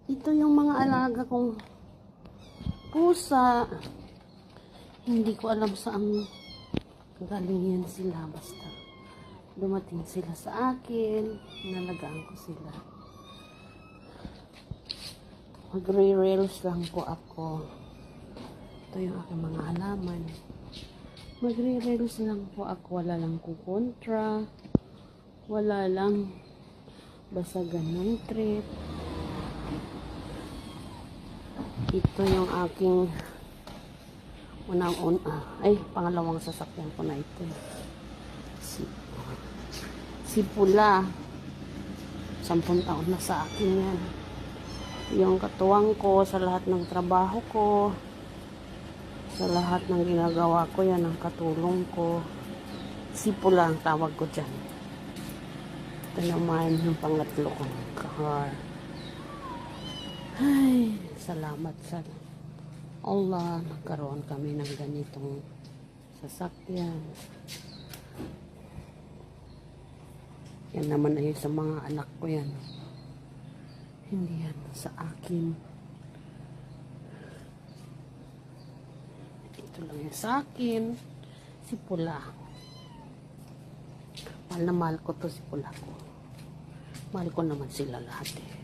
Ito yung mga alaga kong pusa. Hindi ko alam saan galing yan sila. Basta dumating sila sa akin. Nalagaan ko sila. Magre-reels lang po ako. Ito yung aking mga halaman. Magre-reels lang po ako. Wala lang kukontra. Wala lang basagan ng trip. Ito yung aking pangalawang sasakyan ko na ito. Si Pula. 10 taon na sa akin yan. Yung katuwang ko sa lahat ng trabaho ko, sa lahat ng ginagawa ko, yan ang katulong ko. Si Pula ang tawag ko dyan. Ito naman yung pangatlo kong car. Ay, salamat sa Allah, nagkaroon kami ng ganitong sasakyan. Yan naman ay sa mga anak ko yan. Hindi yan sa akin. Ito lang yan sa akin. Si Pula. Mahal na mahal ko to si Pula ko. Mahal ko naman sila lahat eh.